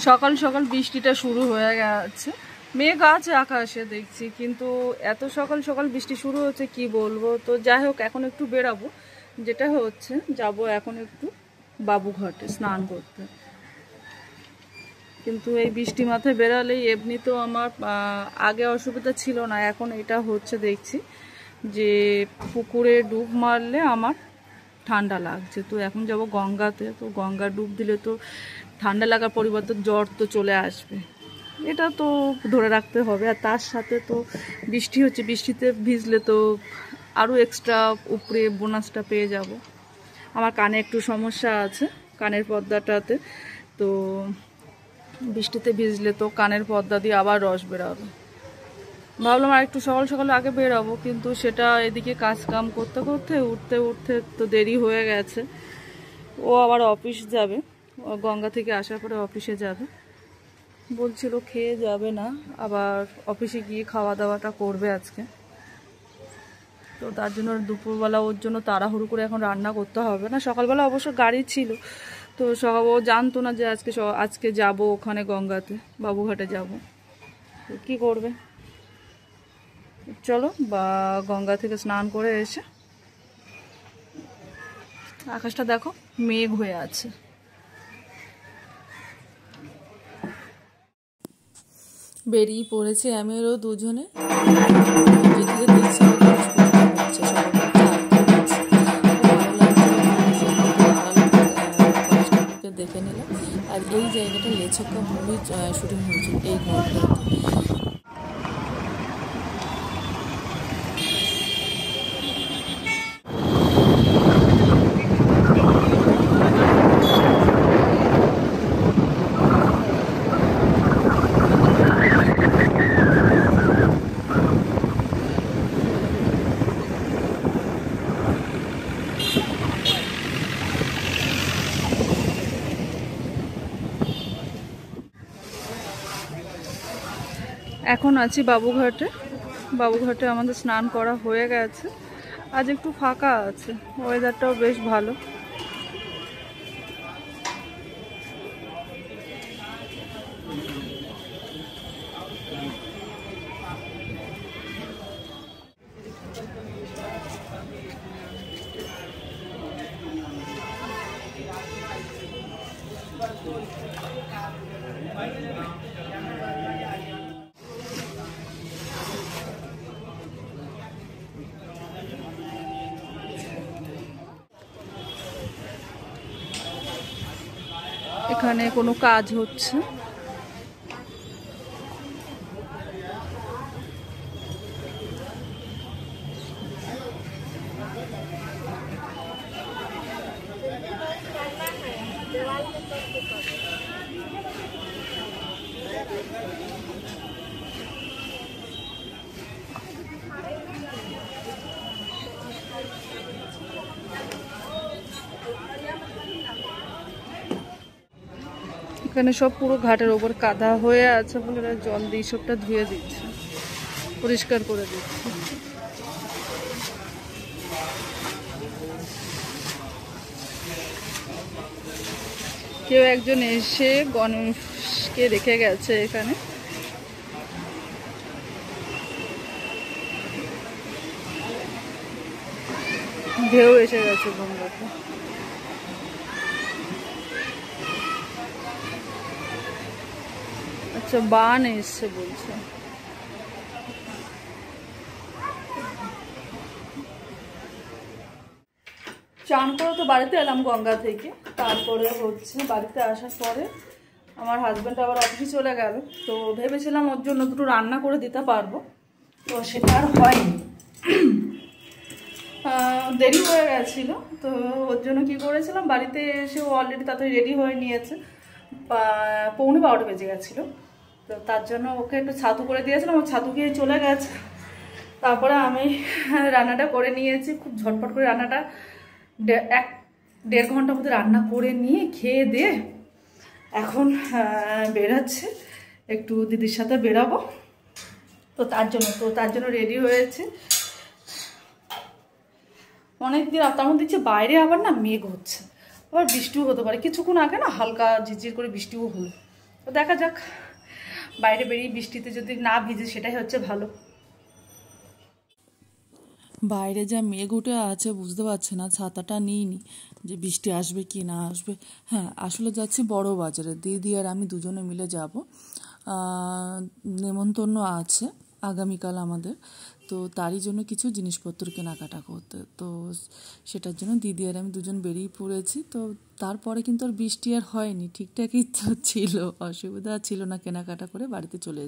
সকাল সকাল বৃষ্টিটা শুরু হয়ে গেছে, মেঘ আছে আকাশে দেখছি, কিন্তু এত সকাল সকাল বৃষ্টি শুরু হচ্ছে কি বলবো। তো যাই হোক, এখন একটু বেরাবো, যেটা হচ্ছে যাব এখন একটু বাবুঘাটে স্নান করতে। কিন্তু এই বৃষ্টি মাথায় বেরালেই এমনি তো আমার আগে অসুবিধা ছিল না, এখন এটা হচ্ছে দেখছি যে পুকুরে ডুব মারলে আমার ঠান্ডা লাগছে। তো এখন যাব গঙ্গাতে, তো গঙ্গা ডুব দিলে তো ঠান্ডা লাগার পরিবর্তে জ্বর তো চলে আসবে, এটা তো ধরে রাখতে হবে। আর তার সাথে তো বৃষ্টি হচ্ছে, বৃষ্টিতে ভিজলে তো আরও এক্সট্রা উপরে বোনাসটা পেয়ে যাব। আমার কানে একটু সমস্যা আছে, কানের পর্দাটাতে, তো বৃষ্টিতে ভিজলে তো কানের পর্দা দিয়ে আবার রস বেরোবে। ভাবলাম আর একটু সকাল সকাল আগে বেরোবো, কিন্তু সেটা এদিকে কাজ কাম করতে করতে উঠতে উঠতে তো দেরি হয়ে গেছে। ও আবার অফিস যাবে, গঙ্গা থেকে আসার পরে অফিসে যাবে, বলছিল খেয়ে যাবে না, আবার অফিসে গিয়ে খাওয়া দাওয়াটা করবে আজকে। তো তার জন্য দুপুরবেলা ওর জন্য তাড়াহুড়ো করে এখন রান্না করতে হবে না। সকালবেলা অবশ্য গাড়ি ছিল, তো সকাল ও জানতো না যে আজকে যাব ওখানে গঙ্গাতে, বাবুঘাটে যাব, তো কী করবে। চলো বা গঙ্গা থেকে স্নান করে এসে, আকাশটা দেখো মেঘ হয়ে আছে। বেরিয়ে পড়েছে আমিও দুজনে, যেদিকে দেখছি দেখে নিলাম। আর এই জায়গাটা লেচক্কা মুভি শুটিং হয়েছে এই ঘরটাতে। এখন আছি বাবুঘাটে। বাবুঘাটে আমাদের স্নান করা হয়ে গেছে, আজ একটু ফাঁকা আছে, ওয়েদারটাও বেশ ভালো। এখানে কোনো কাজ হচ্ছে, এখানে সব পুরো ঘাটের ওপর কাদা হয়ে আছে বলে এরা জল দিয়ে সবটা ধুয়ে দিচ্ছে, পরিষ্কার করে দিচ্ছে। কেউ একজন এসে গণেশকে রেখে গেছে এখানে। ঢেউ এসে গেছে গঙ্গাতে। আচ্ছা, বান এসছে বলছে। চান করে তো বাড়িতে এলাম গঙ্গা থেকে, তারপরে হচ্ছে বাড়িতে আসার পরে আমার হাজব্যান্ড আবার অফিসে চলে গেল। তো ভেবেছিলাম ওর জন্য দুটো রান্না করে দিতে পারবো, তো সেটা আর হয়নি, দেরি হয়ে গেছিল। তো ওর জন্য কী করেছিলাম, বাড়িতে এসে ও অলরেডি তাড়াতাড়ি রেডি হয়ে নিয়েছে, 12:45 বেজে গেছিলো। তো তার জন্য ওকে একটু ছাতু করে দিয়েছিলাম, ও ছাতু খেয়ে চলে গেছে। তারপরে আমি রান্নাটা করে নিয়েছি, খুব ঝটপট করে রান্নাটা 1-1.5 ঘন্টার মধ্যে রান্না করে নিয়ে খেয়ে দিয়ে এখন বেরাচ্ছে, একটু দিদির সাথে বেরাবো। তো তার জন্য রেডি হয়েছে। অনেকদিন, তার মধ্যে দেখছি বাইরে আবার না মেঘ হচ্ছে, আবার বৃষ্টিও হতে পারে। কিছুক্ষণ আগে না হালকা ঝিরঝির করে বৃষ্টিও হলো, তো দেখা যাক, বাইরে বেরিয়ে বৃষ্টিতে যদি না ভিজে সেটাই হচ্ছে ভালো। বাইরে যা মেঘ উঠে আছে বুঝতে পারছি না, ছাতাটা নিইনি যে বৃষ্টি আসবে কি না আসবে। হ্যাঁ, আসলে যাচ্ছি বড় বাজারে, দিদি আর আমি দুজনে মিলে যাব। নেমন্তন্ন আছে আগামীকাল আমাদের, তো তারই জন্য কিছু জিনিসপত্র কেনাকাটা করতে, তো সেটার জন্য দিদি আর আমি দুজন বেরিয়ে পড়েছি। তো তারপরে কিন্তু আর বৃষ্টি আর হয়নি, ঠিকঠাকই তো ছিল, অসুবিধা ছিল না, কেনাকাটা করে বাড়িতে চলে এসেছি।